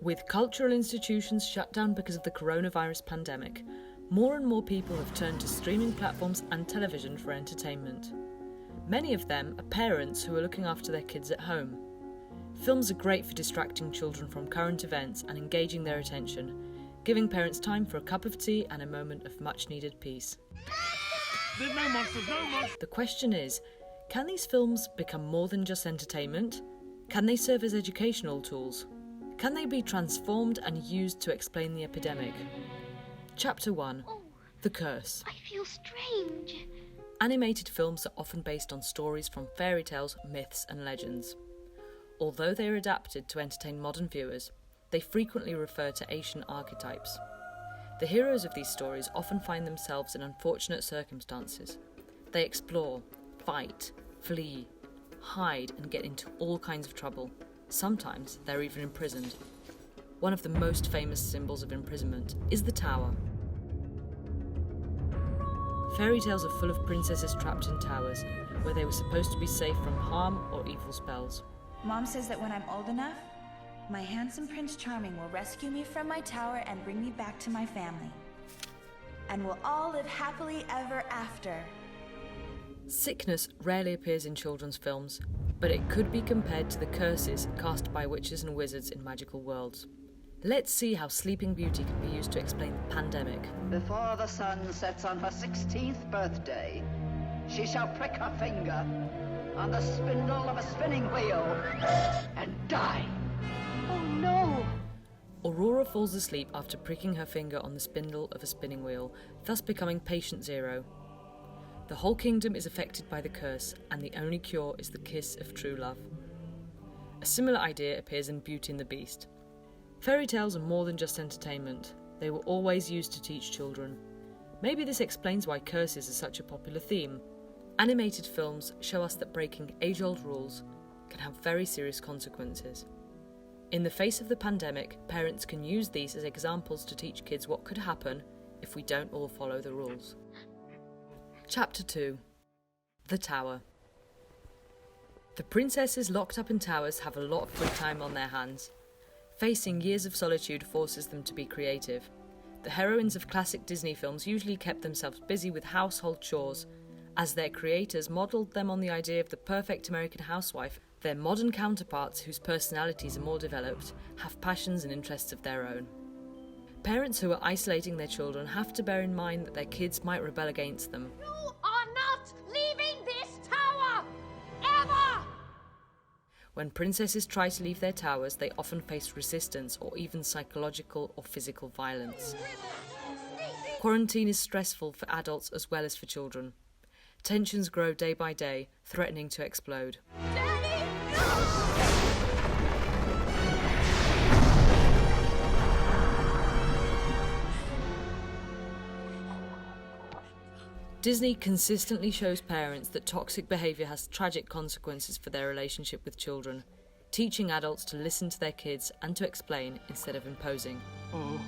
With cultural institutions shut down because of the coronavirus pandemic, more and more people have turned to streaming platforms and television for entertainment. Many of them are parents who are looking after their kids at home. Films are great for distracting children from current events and engaging their attention, giving parents time for a cup of tea and a moment of much-needed peace. There's no monsters, no monsters! The question is, can these films become more than just entertainment? Can they serve as educational tools? Can they be transformed and used to explain the epidemic? Chapter 1. The Curse. I feel strange. Animated films are often based on stories from fairy tales, myths and legends. Although they are adapted to entertain modern viewers, they frequently refer to Asian archetypes. The heroes of these stories often find themselves in unfortunate circumstances. They explore, fight, flee, hide and get into all kinds of trouble. Sometimes they're even imprisoned. One of the most famous symbols of imprisonment is the tower. Fairy tales are full of princesses trapped in towers, where they were supposed to be safe from harm or evil spells. Mom says that when I'm old enough, my handsome Prince Charming will rescue me from my tower and bring me back to my family. And we'll all live happily ever after. Sickness rarely appears in children's films, but it could be compared to the curses cast by witches and wizards in magical worlds. Let's see how Sleeping Beauty can be used to explain the pandemic. Before the sun sets on her 16th birthday, she shall prick her finger on the spindle of a spinning wheel and die. Oh no! Aurora falls asleep after pricking her finger on the spindle of a spinning wheel, thus becoming patient zero. The whole kingdom is affected by the curse, and the only cure is the kiss of true love. A similar idea appears in Beauty and the Beast. Fairy tales are more than just entertainment. They were always used to teach children. Maybe this explains why curses are such a popular theme. Animated films show us that breaking age-old rules can have very serious consequences. In the face of the pandemic, parents can use these as examples to teach kids what could happen if we don't all follow the rules. Chapter 2. The Tower. The princesses locked up in towers have a lot of free time on their hands. Facing years of solitude forces them to be creative. The heroines of classic Disney films usually kept themselves busy with household chores. As their creators modelled them on the idea of the perfect American housewife, their modern counterparts, whose personalities are more developed, have passions and interests of their own. Parents who are isolating their children have to bear in mind that their kids might rebel against them. You are not leaving this tower! Ever! When princesses try to leave their towers, they often face resistance or even psychological or physical violence. Quarantine is stressful for adults as well as for children. Tensions grow day by day, threatening to explode. Daddy! No! Disney consistently shows parents that toxic behaviour has tragic consequences for their relationship with children, teaching adults to listen to their kids and to explain instead of imposing. Oh,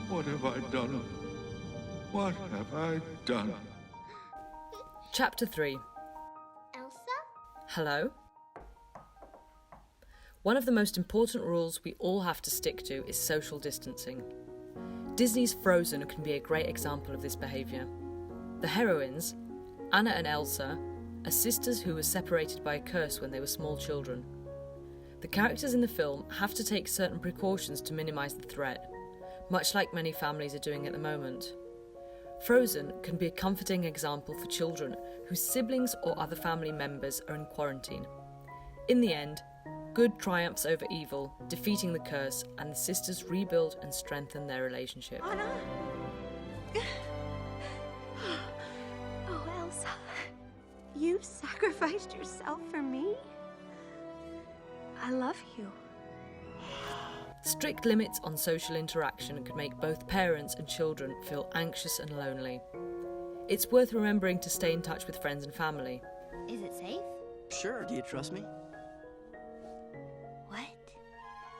what have I done? What have I done? Chapter 3. Elsa? Hello? One of the most important rules we all have to stick to is social distancing. Disney's Frozen can be a great example of this behaviour. The heroines, Anna and Elsa, are sisters who were separated by a curse when they were small children. The characters in the film have to take certain precautions to minimise the threat, much like many families are doing at the moment. Frozen can be a comforting example for children whose siblings or other family members are in quarantine. In the end, good triumphs over evil, defeating the curse, and the sisters rebuild and strengthen their relationship. Anna? Oh, Elsa. You sacrificed yourself for me? I love you. Strict limits on social interaction could make both parents and children feel anxious and lonely. It's worth remembering to stay in touch with friends and family. Is it safe? Sure. Do you trust me? What?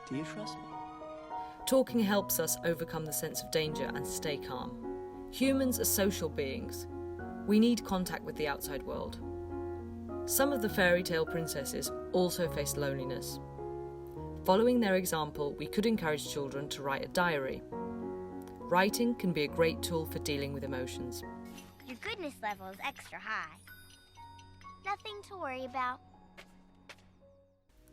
Do you trust me? Talking helps us overcome the sense of danger and stay calm. Humans are social beings. We need contact with the outside world. Some of the fairy tale princesses also faced loneliness. Following their example, we could encourage children to write a diary. Writing can be a great tool for dealing with emotions. Your goodness level is extra high. Nothing to worry about.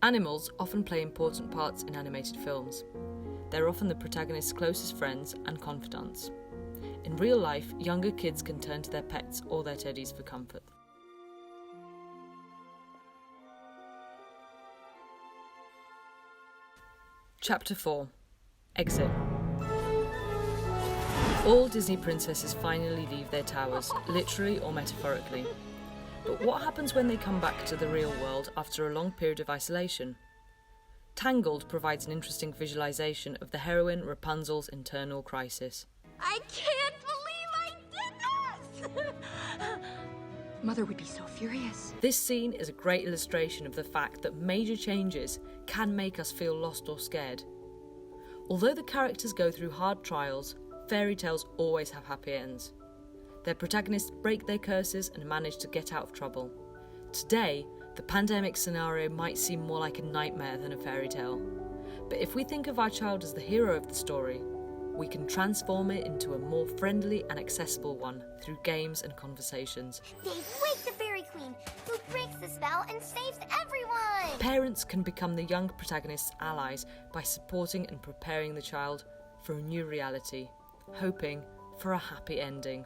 Animals often play important parts in animated films. They're often the protagonist's closest friends and confidants. In real life, younger kids can turn to their pets or their teddies for comfort. Chapter 4. Exit. All Disney princesses finally leave their towers, literally or metaphorically. But what happens when they come back to the real world after a long period of isolation? Tangled provides an interesting visualization of the heroine Rapunzel's internal crisis. I can't believe I did this! Mother would be so furious. This scene is a great illustration of the fact that major changes can make us feel lost or scared. Although the characters go through hard trials, fairy tales always have happy ends. Their protagonists break their curses and manage to get out of trouble. Today, the pandemic scenario might seem more like a nightmare than a fairy tale. But if we think of our child as the hero of the story, we can transform it into a more friendly and accessible one through games and conversations. They wake the fairy queen, who breaks the spell and saves everyone! Parents can become the young protagonist's allies by supporting and preparing the child for a new reality, hoping for a happy ending.